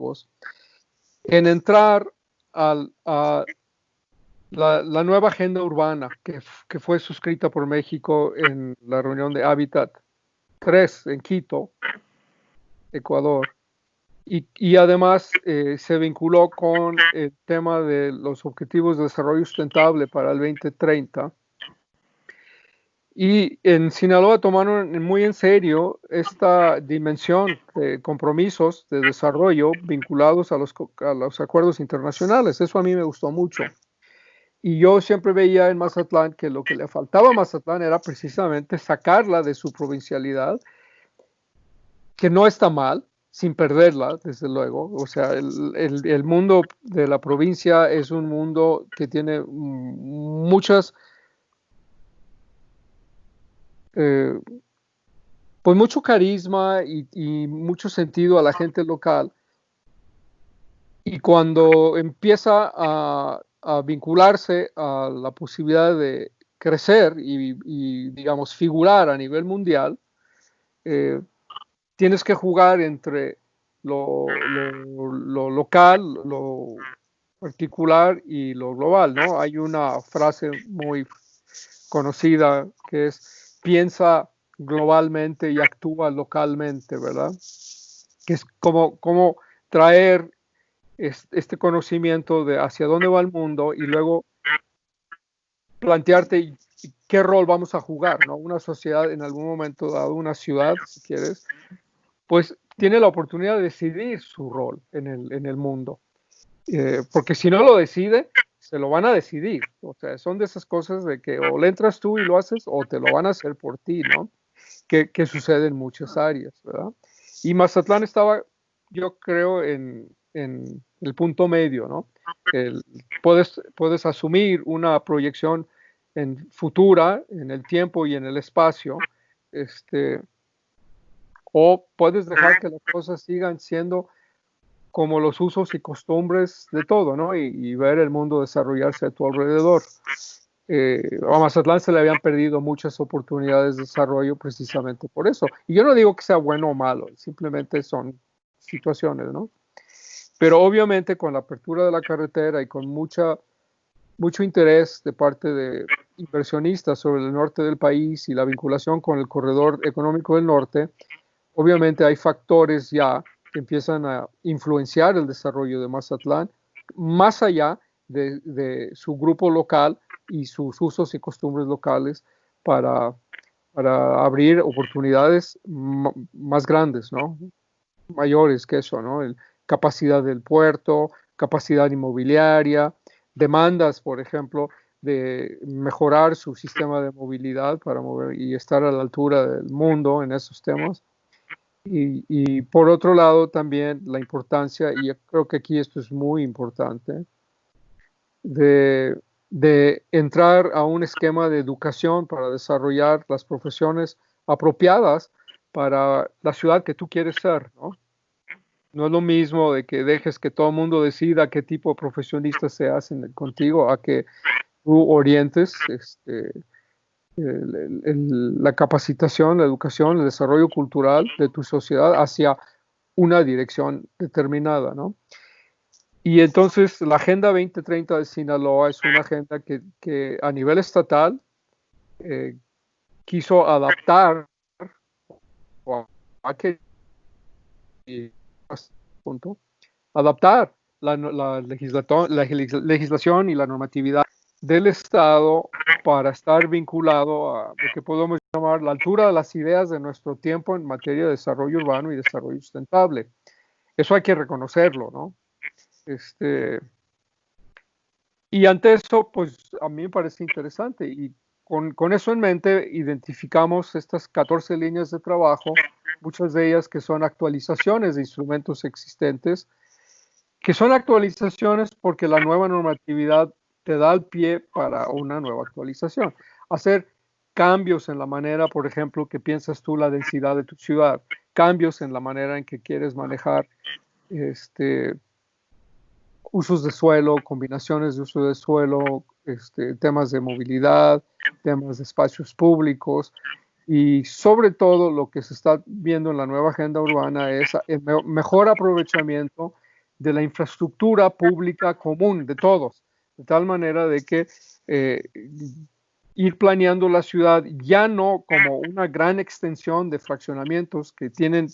políticos en entrar a la nueva agenda urbana que fue suscrita por México en la reunión de Hábitat 3 en Quito, Ecuador. Y además se vinculó con el tema de los Objetivos de Desarrollo Sustentable para el 2030. Y en Sinaloa tomaron muy en serio esta dimensión de compromisos de desarrollo vinculados a los acuerdos internacionales. Eso a mí me gustó mucho. Y yo siempre veía en Mazatlán que lo que le faltaba a Mazatlán era precisamente sacarla de su provincialidad, que no está mal, sin perderla, desde luego. O sea, el mundo de la provincia es un mundo que tiene muchas, pues mucho carisma y mucho sentido a la gente local. Y cuando empieza a vincularse a la posibilidad de crecer y digamos, figurar a nivel mundial, tienes que jugar entre lo local, lo particular y lo global, ¿no? Hay una frase muy conocida que es piensa globalmente y actúa localmente, ¿verdad? Que es como traer este conocimiento de hacia dónde va el mundo y luego plantearte qué rol vamos a jugar, ¿no? Una sociedad en algún momento dado, una ciudad, si quieres, pues tiene la oportunidad de decidir su rol en el mundo. Porque si no lo decide, se lo van a decidir. O sea, son de esas cosas de que o le entras tú y lo haces o te lo van a hacer por ti, ¿no? Que sucede en muchas áreas, ¿verdad? Y Mazatlán estaba, yo creo, en el punto medio, ¿no? Puedes asumir una proyección en futura, en el tiempo y en el espacio, o puedes dejar que las cosas sigan siendo como los usos y costumbres de todo, ¿no? Y ver el mundo desarrollarse a tu alrededor. A Mazatlán se le habían perdido muchas oportunidades de desarrollo precisamente por eso. Y yo no digo que sea bueno o malo, simplemente son situaciones, ¿no? Pero obviamente con la apertura de la carretera y con mucho interés de parte de inversionistas sobre el norte del país y la vinculación con el corredor económico del norte, obviamente hay factores ya que empiezan a influenciar el desarrollo de Mazatlán, más allá de su grupo local y sus usos y costumbres locales para abrir oportunidades más grandes, ¿no? Mayores que eso, ¿no? Capacidad del puerto, capacidad inmobiliaria, demandas, por ejemplo, de mejorar su sistema de movilidad para mover y estar a la altura del mundo en esos temas. Y por otro lado también la importancia, y yo creo que aquí esto es muy importante, de entrar a un esquema de educación para desarrollar las profesiones apropiadas para la ciudad que tú quieres ser, ¿no? No es lo mismo de que dejes que todo el mundo decida qué tipo de profesionistas se hacen contigo, a que tú orientes la capacitación, la educación, el desarrollo cultural de tu sociedad hacia una dirección determinada, ¿no? Y entonces la Agenda 2030 de Sinaloa es una agenda que a nivel estatal quiso adaptar adaptar la legislación y la normatividad del Estado para estar vinculado a lo que podemos llamar la altura de las ideas de nuestro tiempo en materia de desarrollo urbano y desarrollo sustentable. Eso hay que reconocerlo, ¿no? Y ante eso, pues a mí me parece interesante y con eso en mente identificamos estas 14 líneas de trabajo, muchas de ellas que son actualizaciones de instrumentos existentes, que son actualizaciones porque la nueva normatividad te da el pie para una nueva actualización. Hacer cambios en la manera, por ejemplo, que piensas tú la densidad de tu ciudad, cambios en la manera en que quieres manejar usos de suelo, combinaciones de uso de suelo, temas de movilidad, temas de espacios públicos y sobre todo lo que se está viendo en la nueva agenda urbana es el mejor aprovechamiento de la infraestructura pública común de todos, de tal manera de que ir planeando la ciudad ya no como una gran extensión de fraccionamientos que tienen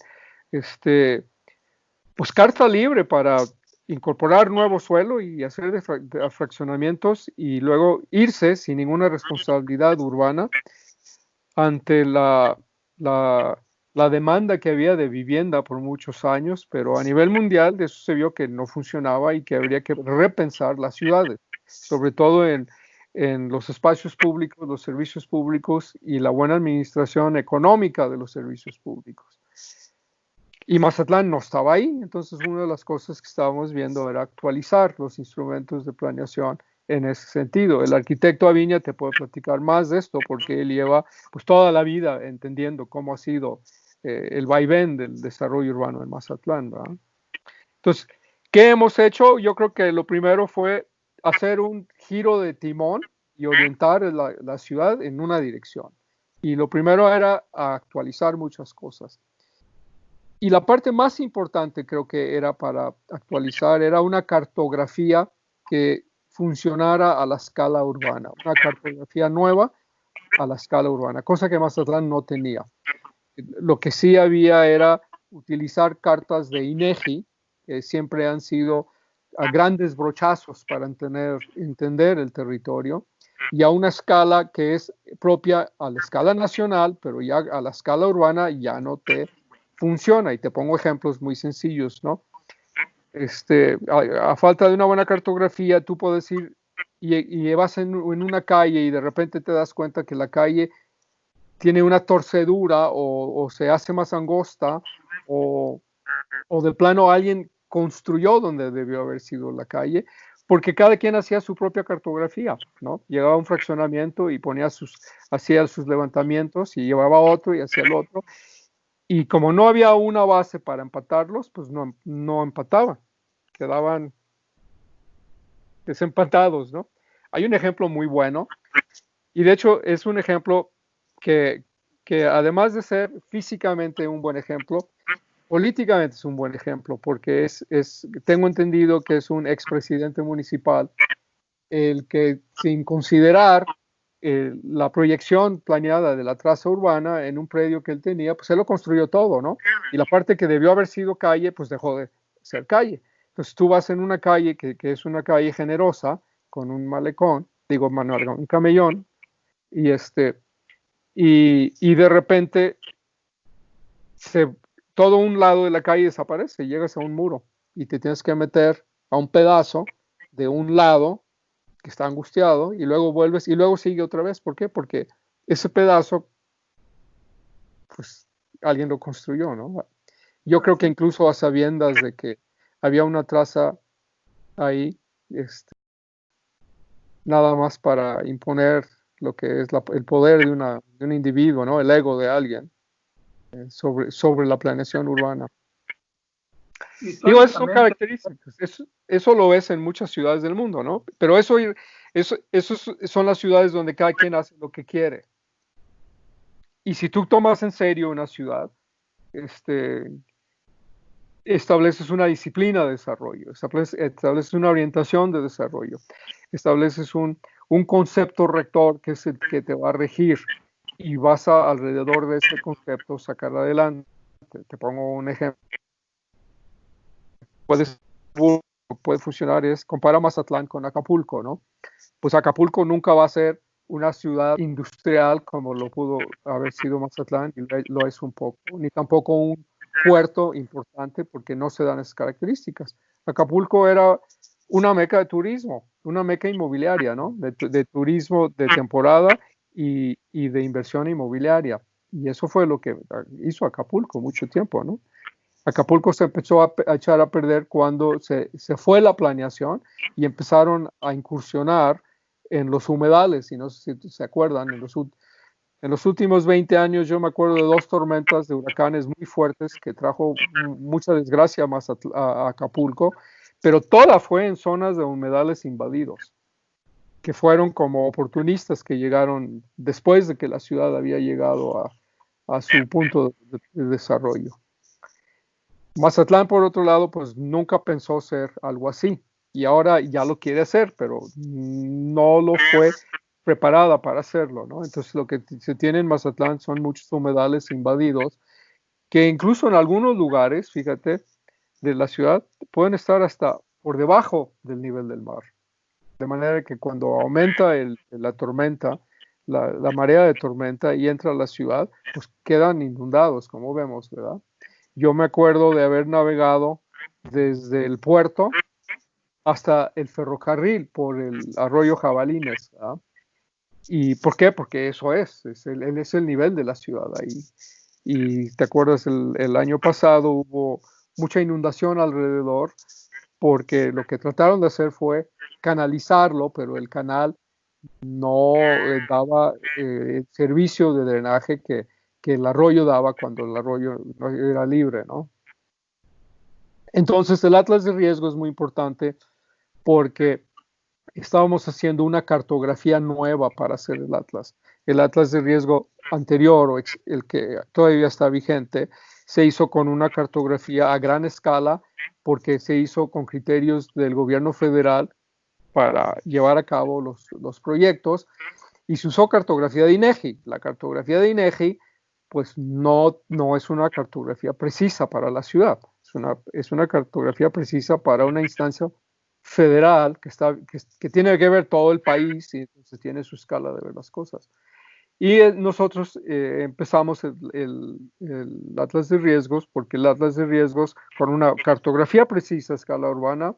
pues carta libre para incorporar nuevo suelo y hacer de fraccionamientos y luego irse sin ninguna responsabilidad urbana ante la demanda que había de vivienda por muchos años, pero a nivel mundial de eso se vio que no funcionaba y que habría que repensar las ciudades, sobre todo en los espacios públicos, los servicios públicos y la buena administración económica de los servicios públicos. Y Mazatlán no estaba ahí, entonces una de las cosas que estábamos viendo era actualizar los instrumentos de planeación en ese sentido. El arquitecto Aviña te puede platicar más de esto porque él lleva pues toda la vida entendiendo cómo ha sido el vaivén del desarrollo urbano en Mazatlán, ¿verdad? Entonces, ¿qué hemos hecho? Yo creo que lo primero fue hacer un giro de timón y orientar la ciudad en una dirección. Y lo primero era actualizar muchas cosas. Y la parte más importante creo que era para actualizar, era una cartografía que funcionara a la escala urbana, una cartografía nueva a la escala urbana, cosa que Mazatlán no tenía. Lo que sí había era utilizar cartas de INEGI, que siempre han sido a grandes brochazos para entender el territorio, y a una escala que es propia a la escala nacional, pero ya a la escala urbana ya no te funciona. Y te pongo ejemplos muy sencillos, ¿no? A falta de una buena cartografía, tú puedes ir y vas en una calle y de repente te das cuenta que la calle tiene una torcedura o se hace más angosta o de plano alguien construyó donde debió haber sido la calle, porque cada quien hacía su propia cartografía, ¿no? Llegaba a un fraccionamiento y hacía sus levantamientos y llevaba otro y hacía el otro. Y como no había una base para empatarlos, pues no empataban, quedaban desempatados, ¿no? Hay un ejemplo muy bueno, y de hecho es un ejemplo que además de ser físicamente un buen ejemplo, políticamente es un buen ejemplo, porque tengo entendido que es un expresidente municipal el que sin considerar la proyección planeada de la traza urbana en un predio que él tenía, pues él lo construyó todo, ¿no? Y la parte que debió haber sido calle, pues dejó de ser calle. Entonces tú vas en una calle que es una calle generosa, con un malecón, un camellón, y y de repente todo un lado de la calle desaparece, llegas a un muro y te tienes que meter a un pedazo de un lado que está angustiado y luego vuelves y luego sigue otra vez. ¿Por qué? Porque ese pedazo, pues alguien lo construyó, ¿no? Yo creo que incluso a sabiendas de que había una traza ahí, nada más para imponer lo que es el poder de un individuo, ¿no? El ego de alguien sobre la planeación urbana. Digo, esas son características. Eso lo ves en muchas ciudades del mundo, ¿no? Pero eso son las ciudades donde cada quien hace lo que quiere. Y si tú tomas en serio una ciudad, estableces una disciplina de desarrollo, estableces una orientación de desarrollo, estableces un concepto rector que es el que te va a regir y vas alrededor de ese concepto sacar adelante. Te pongo un ejemplo. Puede funcionar compara Mazatlán con Acapulco, ¿no? Pues Acapulco nunca va a ser una ciudad industrial como lo pudo haber sido Mazatlán, y lo es un poco, ni tampoco un puerto importante porque no se dan esas características. Acapulco era una meca de turismo, una meca inmobiliaria, ¿no? De turismo de temporada y de inversión inmobiliaria. Y eso fue lo que hizo Acapulco mucho tiempo, ¿no? Acapulco se empezó a echar a perder cuando se fue la planeación y empezaron a incursionar en los humedales, y no sé si se acuerdan, en los últimos 20 años yo me acuerdo de 2 tormentas de huracanes muy fuertes que trajo mucha desgracia a Acapulco, pero toda fue en zonas de humedales invadidos, que fueron como oportunistas que llegaron después de que la ciudad había llegado a su punto de desarrollo. Mazatlán, por otro lado, pues nunca pensó ser algo así y ahora ya lo quiere hacer, pero no lo fue preparada para hacerlo, ¿no? Entonces lo que se tiene en Mazatlán son muchos humedales invadidos que incluso en algunos lugares, fíjate, de la ciudad pueden estar hasta por debajo del nivel del mar. De manera que cuando aumenta la tormenta, la marea de tormenta y entra a la ciudad, pues quedan inundados, como vemos, ¿verdad? Yo me acuerdo de haber navegado desde el puerto hasta el ferrocarril por el arroyo Jabalines, ¿verdad? ¿Y por qué? Porque eso es el nivel de la ciudad ahí. Y te acuerdas, el año pasado hubo mucha inundación alrededor porque lo que trataron de hacer fue canalizarlo, pero el canal no daba el servicio de drenaje que el arroyo daba cuando el arroyo no era libre, ¿no? Entonces el atlas de riesgo es muy importante porque estábamos haciendo una cartografía nueva para hacer el atlas. El atlas de riesgo anterior, o el que todavía está vigente, se hizo con una cartografía a gran escala porque se hizo con criterios del gobierno federal para llevar a cabo los proyectos y se usó cartografía de INEGI. La cartografía de INEGI pues no es una cartografía precisa para la ciudad, es una cartografía precisa para una instancia federal que tiene que ver todo el país y entonces tiene su escala de ver las cosas. Y nosotros empezamos el Atlas de Riesgos, porque el Atlas de Riesgos, con una cartografía precisa a escala urbana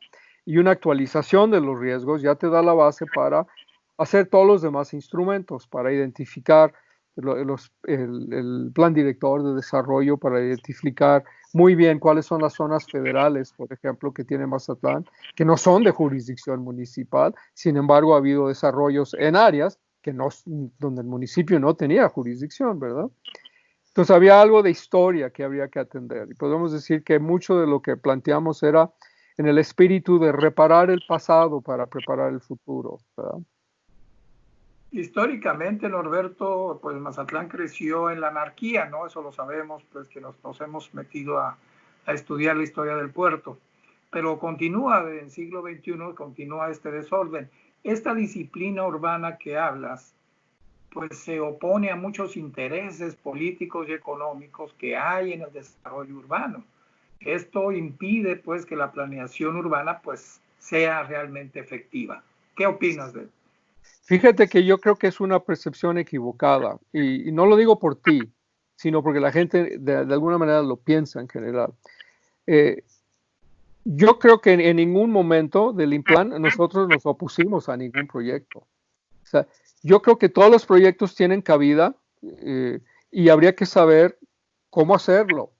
y una actualización de los riesgos, ya te da la base para hacer todos los demás instrumentos, para identificar el plan director de desarrollo, para identificar muy bien cuáles son las zonas federales, por ejemplo, que tiene Mazatlán, que no son de jurisdicción municipal, sin embargo ha habido desarrollos en áreas que no, donde el municipio no tenía jurisdicción, ¿verdad? Entonces había algo de historia que habría que atender y podemos decir que mucho de lo que planteamos era en el espíritu de reparar el pasado para preparar el futuro, ¿verdad? Históricamente, Norberto, pues Mazatlán creció en la anarquía, ¿no? Eso lo sabemos, pues que nos hemos metido a estudiar la historia del puerto. Pero continúa en el siglo XXI, continúa este desorden. Esta disciplina urbana que hablas, pues se opone a muchos intereses políticos y económicos que hay en el desarrollo urbano. Esto impide, pues, que la planeación urbana, pues, sea realmente efectiva. ¿Qué opinas de esto? Fíjate que yo creo que es una percepción equivocada y no lo digo por ti, sino porque la gente de alguna manera lo piensa en general. Eh, yo creo que en ningún momento del Implan nosotros nos opusimos a ningún proyecto. O sea, yo creo que todos los proyectos tienen cabida y habría que saber cómo hacerlo.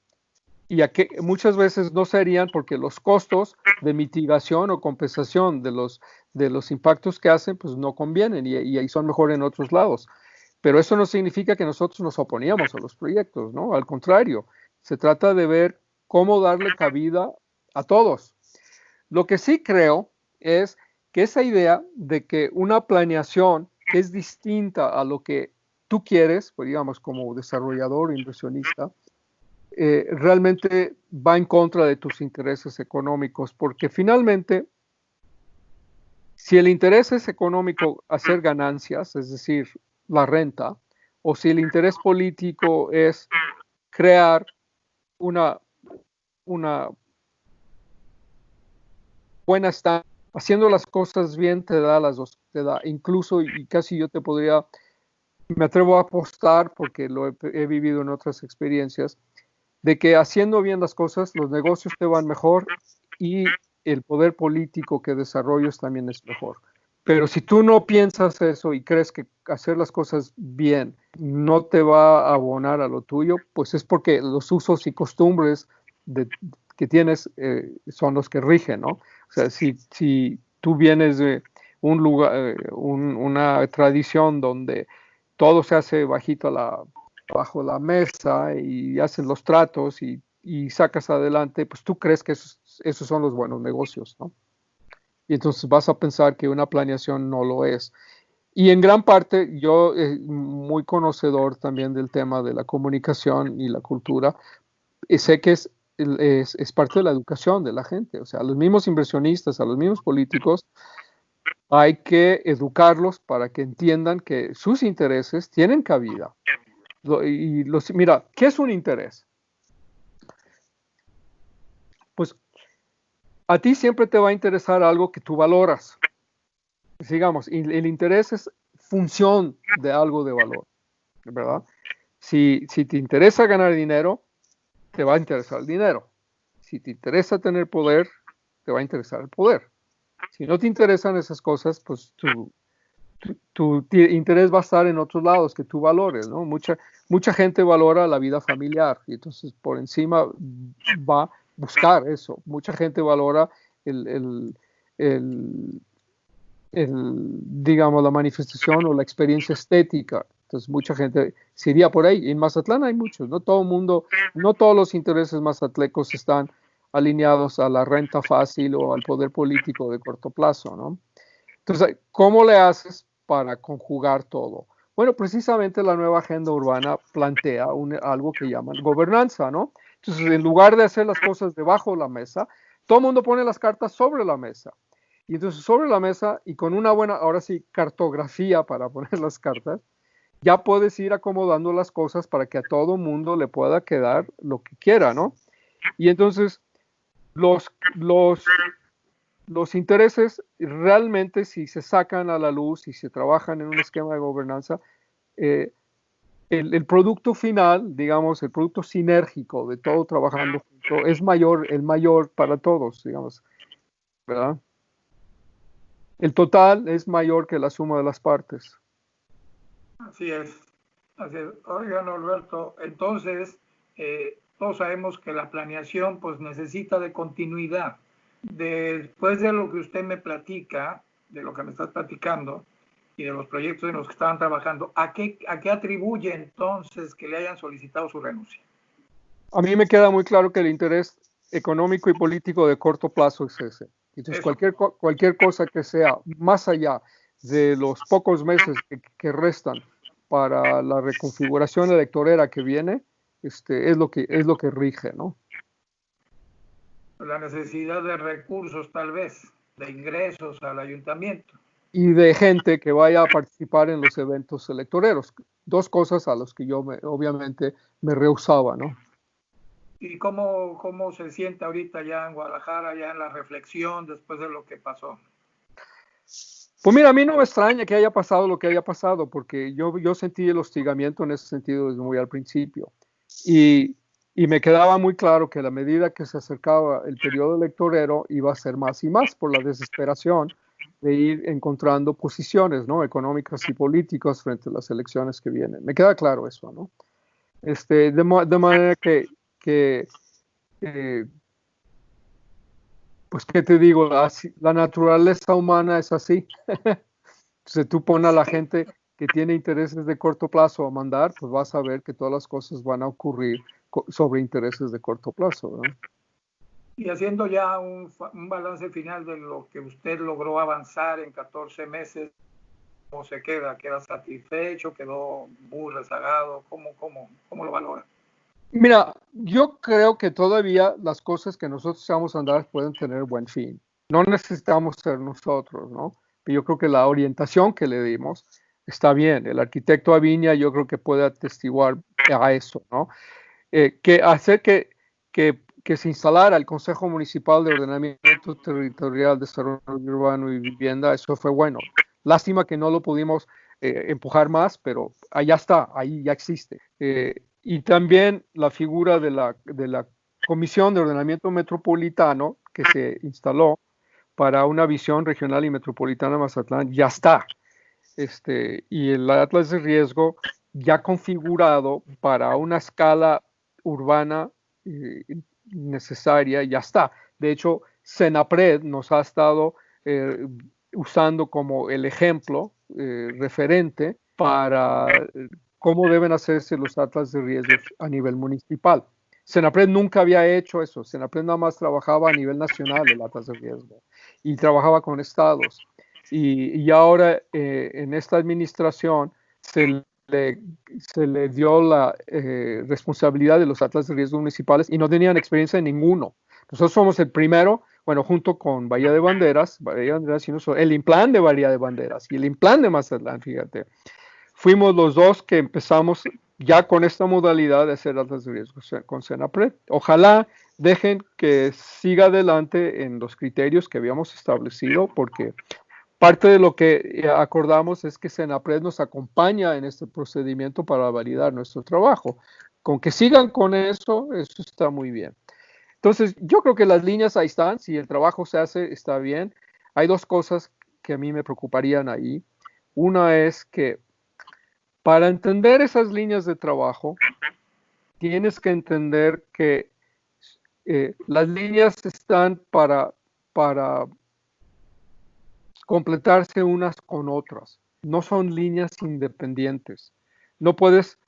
Y a que muchas veces no serían porque los costos de mitigación o compensación de los impactos que hacen, pues no convienen y son mejor en otros lados. Pero eso no significa que nosotros nos oponíamos a los proyectos, ¿no? Al contrario, se trata de ver cómo darle cabida a todos. Lo que sí creo es que esa idea de que una planeación que es distinta a lo que tú quieres, pues digamos como desarrollador o inversionista, realmente va en contra de tus intereses económicos, porque finalmente, si el interés es económico hacer ganancias, es decir, la renta, o si el interés político es crear una, una buena estancia, haciendo las cosas bien te da las dos, te da incluso y casi yo te podría, me atrevo a apostar porque lo he vivido en otras experiencias, de que haciendo bien las cosas, los negocios te van mejor y el poder político que desarrollas también es mejor. Pero si tú no piensas eso y crees que hacer las cosas bien no te va a abonar a lo tuyo, pues es porque los usos y costumbres que tienes son los que rigen, ¿no? O sea, si tú vienes de un lugar, una tradición donde todo se hace bajo la mesa y haces los tratos y sacas adelante, pues tú crees que esos son los buenos negocios, ¿no? Y entonces vas a pensar que una planeación no lo es. Y en gran parte, yo muy conocedor también del tema de la comunicación y la cultura, sé que es parte de la educación de la gente. O sea, a los mismos inversionistas, a los mismos políticos, hay que educarlos para que entiendan que sus intereses tienen cabida. Mira, ¿qué es un interés? Pues a ti siempre te va a interesar algo que tú valoras. Digamos, el interés es función de algo de valor, ¿verdad? Si te interesa ganar dinero, te va a interesar el dinero. Si te interesa tener poder, te va a interesar el poder. Si no te interesan esas cosas, pues tu interés va a estar en otros lados que tú valores, ¿no? Mucha gente valora la vida familiar y entonces por encima va a buscar eso. Mucha gente valora digamos, la manifestación o la experiencia estética. Entonces mucha gente se iría por ahí. En Mazatlán hay muchos, no todos los intereses mazatlecos están alineados a la renta fácil o al poder político de corto plazo, ¿no? Entonces, ¿cómo le haces para conjugar todo? Bueno, precisamente la nueva agenda urbana plantea algo que llaman gobernanza, ¿no? Entonces, en lugar de hacer las cosas debajo de la mesa, todo el mundo pone las cartas sobre la mesa. Y entonces sobre la mesa y con una buena, ahora sí, cartografía para poner las cartas, ya puedes ir acomodando las cosas para que a todo mundo le pueda quedar lo que quiera, ¿no? Y entonces los intereses realmente si se sacan a la luz y se trabajan en un esquema de gobernanza, el producto final, digamos, el producto sinérgico de todo trabajando junto es el mayor para todos, digamos, ¿verdad? El total es mayor que la suma de las partes. Así es. Así es. Oigan, Alberto, entonces todos sabemos que la planeación pues necesita de continuidad. Después de lo que usted me platica, de lo que me estás platicando y de los proyectos en los que estaban trabajando, ¿a qué atribuye entonces que le hayan solicitado su renuncia? A mí me queda muy claro que el interés económico y político de corto plazo es ese. Entonces, cualquier cosa que sea más allá de los pocos meses que restan para la reconfiguración electorera que viene, es lo que rige, ¿no? La necesidad de recursos, tal vez, de ingresos al ayuntamiento. Y de gente que vaya a participar en los eventos electoreros. Dos cosas a las que yo obviamente me rehusaba, ¿no? ¿Y cómo se siente ahorita ya en Guadalajara, ya en la reflexión después de lo que pasó? Pues mira, a mí no me extraña que haya pasado lo que haya pasado, porque yo sentí el hostigamiento en ese sentido desde muy al principio. Y me quedaba muy claro que a la medida que se acercaba el periodo electorero iba a ser más y más por la desesperación de ir encontrando posiciones, ¿no? Económicas y políticas frente a las elecciones que vienen. Me queda claro eso, ¿no? De manera que pues, ¿qué te digo? La naturaleza humana es así. Entonces tú pones a la gente que tiene intereses de corto plazo a mandar, pues vas a ver que todas las cosas van a ocurrir sobre intereses de corto plazo, ¿no? Y haciendo ya un balance final de lo que usted logró avanzar en 14 meses, ¿cómo se queda? ¿Queda satisfecho? ¿Quedó muy rezagado? ¿Cómo lo valora? Mira, yo creo que todavía las cosas que nosotros vamos a andar pueden tener buen fin. No necesitamos ser nosotros, ¿no? Pero yo creo que la orientación que le dimos está bien. El arquitecto Aviña yo creo que puede atestiguar a eso, ¿no? Que hacer que se instalara el Consejo Municipal de Ordenamiento Territorial, Desarrollo Urbano y Vivienda, eso fue bueno. Lástima que no lo pudimos empujar más, pero allá está, ahí ya existe. Y también la figura de la Comisión de Ordenamiento Metropolitano que se instaló para una visión regional y metropolitana de Mazatlán ya está. Y el Atlas de Riesgo ya configurado para una escala urbana necesaria, ya está. De hecho, Senapred nos ha estado usando como el ejemplo referente para cómo deben hacerse los atlas de riesgos a nivel municipal. Senapred nunca había hecho eso. Senapred nada más trabajaba a nivel nacional el atlas de riesgo y trabajaba con estados. Y ahora en esta administración se le, se le dio la responsabilidad de los atlas de riesgos municipales y no tenían experiencia en ninguno. Nosotros somos el primero, bueno, junto con Bahía de Banderas, el Implan de Bahía de Banderas y el Implan de Mazatlán, fíjate. Fuimos los dos que empezamos ya con esta modalidad de hacer atlas de riesgos con Senapred. Ojalá dejen que siga adelante en los criterios que habíamos establecido, porque parte de lo que acordamos es que Senapred nos acompaña en este procedimiento para validar nuestro trabajo. Con que sigan con eso está muy bien. Entonces, yo creo que las líneas ahí están. Si el trabajo se hace, está bien. Hay dos cosas que a mí me preocuparían ahí. Una es que para entender esas líneas de trabajo, tienes que entender que las líneas están para completarse unas con otras. No son líneas independientes. No puedes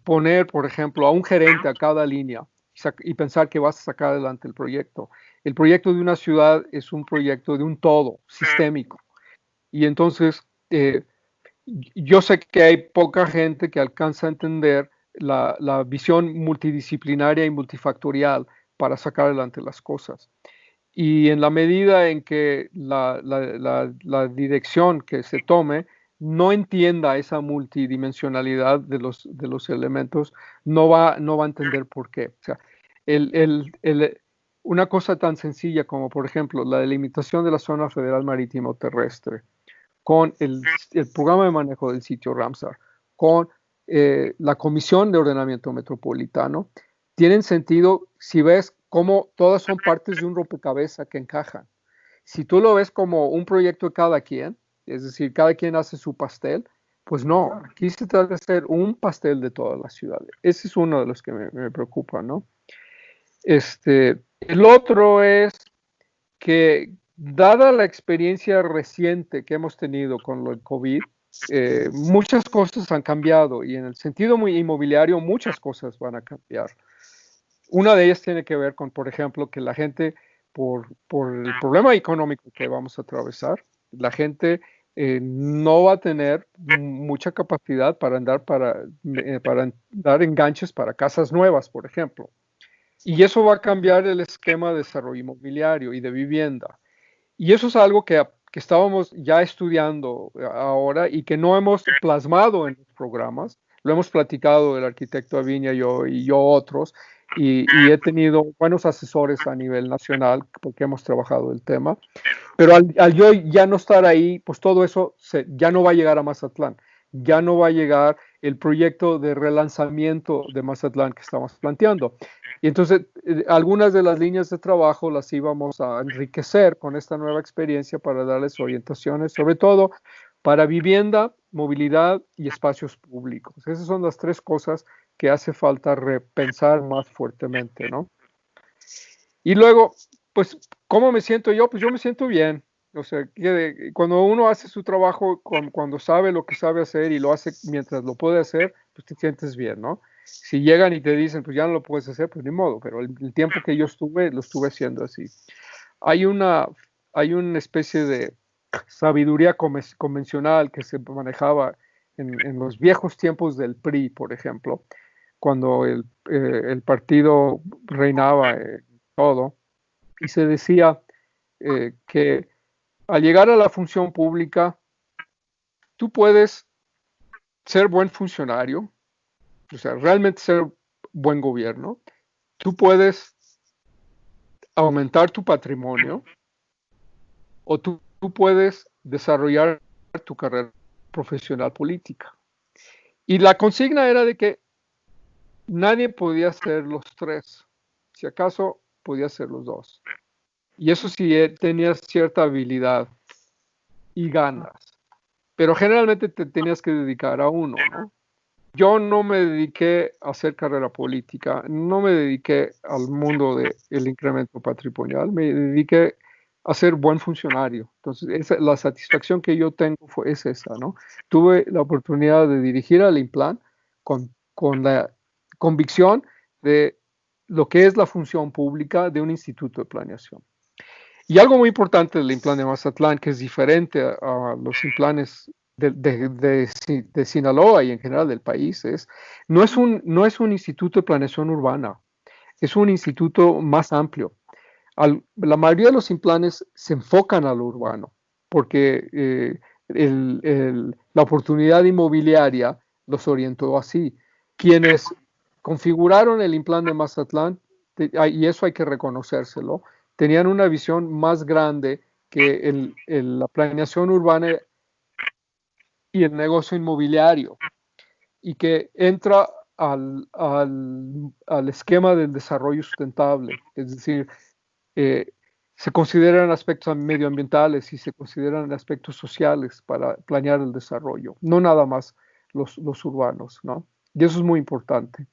poner, por ejemplo, a un gerente a cada línea y pensar que vas a sacar adelante el proyecto. El proyecto de una ciudad es un proyecto de un todo sistémico. Y entonces, yo sé que hay poca gente que alcanza a entender la visión multidisciplinaria y multifactorial para sacar adelante las cosas. Y en la medida en que la dirección que se tome no entienda esa multidimensionalidad de los elementos, no va a entender por qué. O sea, una cosa tan sencilla como, por ejemplo, la delimitación de la zona federal marítimo terrestre, con el programa de manejo del sitio Ramsar, con la Comisión de Ordenamiento Metropolitano, tienen sentido si ves cómo todas son partes de un rompecabezas que encajan. Si tú lo ves como un proyecto de cada quien, es decir, cada quien hace su pastel, pues no, aquí se trata de hacer un pastel de todas las ciudades. Ese es uno de los que me preocupa, ¿no? El otro es que, dada la experiencia reciente que hemos tenido con lo del COVID, muchas cosas han cambiado y en el sentido muy inmobiliario muchas cosas van a cambiar. Una de ellas tiene que ver con, por ejemplo, que la gente, por el problema económico que vamos a atravesar, la gente no va a tener mucha capacidad para dar enganches para casas nuevas, por ejemplo. Y eso va a cambiar el esquema de desarrollo inmobiliario y de vivienda. Y eso es algo que estábamos ya estudiando ahora y que no hemos plasmado en los programas. Lo hemos platicado el arquitecto Aviña, yo y yo otros, y he tenido buenos asesores a nivel nacional porque hemos trabajado el tema. Pero al yo ya no estar ahí, pues todo eso ya no va a llegar a Mazatlán. Ya no va a llegar el proyecto de relanzamiento de Mazatlán que estamos planteando. Y entonces, algunas de las líneas de trabajo las íbamos a enriquecer con esta nueva experiencia para darles orientaciones, sobre todo para vivienda, movilidad y espacios públicos. Esas son las tres cosas que hace falta repensar más fuertemente, ¿no? Y luego, pues, ¿cómo me siento yo? Pues yo me siento bien. O sea, que cuando uno hace su trabajo, cuando sabe lo que sabe hacer y lo hace mientras lo puede hacer, pues te sientes bien, ¿no? Si llegan y te dicen, pues ya no lo puedes hacer, pues ni modo, pero el tiempo que yo estuve, lo estuve haciendo así. Hay una especie de sabiduría convencional que se manejaba en los viejos tiempos del PRI, por ejemplo, cuando el partido reinaba todo, y se decía que al llegar a la función pública, tú puedes ser buen funcionario, o sea, realmente ser buen gobierno, tú puedes aumentar tu patrimonio o tú puedes desarrollar tu carrera profesional política. Y la consigna era de que nadie podía ser los tres, si acaso podía ser los dos. Y eso sí, tenías cierta habilidad y ganas, pero generalmente te tenías que dedicar a uno, ¿no? Yo no me dediqué a hacer carrera política, no me dediqué al mundo del incremento patrimonial, me dediqué a ser buen funcionario. Entonces, la satisfacción que yo tengo es esa, ¿no? Tuve la oportunidad de dirigir al Implan con la convicción de lo que es la función pública de un instituto de planeación. Y algo muy importante del Implan de Mazatlán, que es diferente a los implanes de Sinaloa y en general del país. No es un instituto de planeación urbana, es un instituto más amplio. La mayoría de los implanes se enfocan a lo urbano, porque la oportunidad inmobiliaria los orientó así. Quienes configuraron el Implan de Mazatlán, y eso hay que reconocérselo, tenían una visión más grande que la planeación urbana y el negocio inmobiliario, y que entra al esquema del desarrollo sustentable, es decir, se consideran aspectos medioambientales y se consideran aspectos sociales para planear el desarrollo, no nada más los urbanos, ¿no? Y eso es muy importante.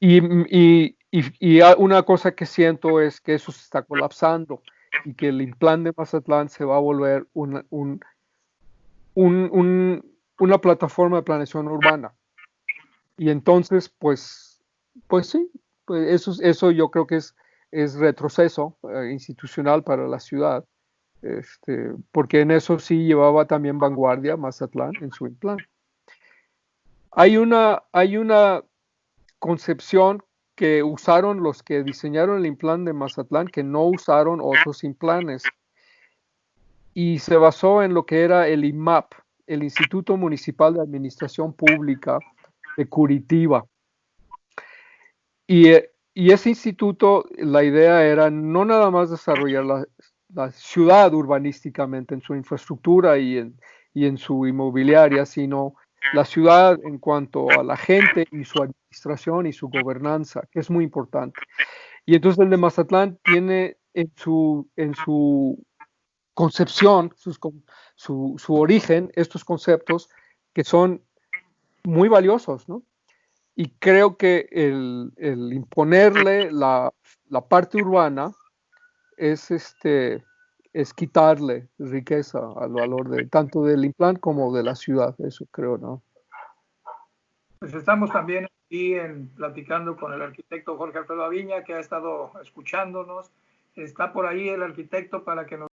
Y una cosa que siento es que eso se está colapsando y que el Implan de Mazatlán se va a volver una plataforma de planeación urbana. Y entonces, pues sí, pues eso yo creo que es retroceso institucional para la ciudad, porque en eso sí llevaba también vanguardia Mazatlán en su Implan. Hay una concepción que usaron los que diseñaron el Implan de Mazatlán, que no usaron otros implanes, y se basó en lo que era el IMAP, el Instituto Municipal de Administración Pública de Curitiba. Y ese instituto, la idea era no nada más desarrollar la ciudad urbanísticamente en su infraestructura y en su inmobiliaria, sino la ciudad en cuanto a la gente y su administración y su gobernanza, que es muy importante. Y entonces el de Mazatlán tiene en su concepción, su origen, estos conceptos que son muy valiosos, ¿no? Y creo que el imponerle la parte urbana es quitarle riqueza al valor tanto del Implan como de la ciudad, eso creo, ¿no? Pues estamos también aquí platicando con el arquitecto Jorge Alfredo Aviña, que ha estado escuchándonos. Está por ahí el arquitecto para que nos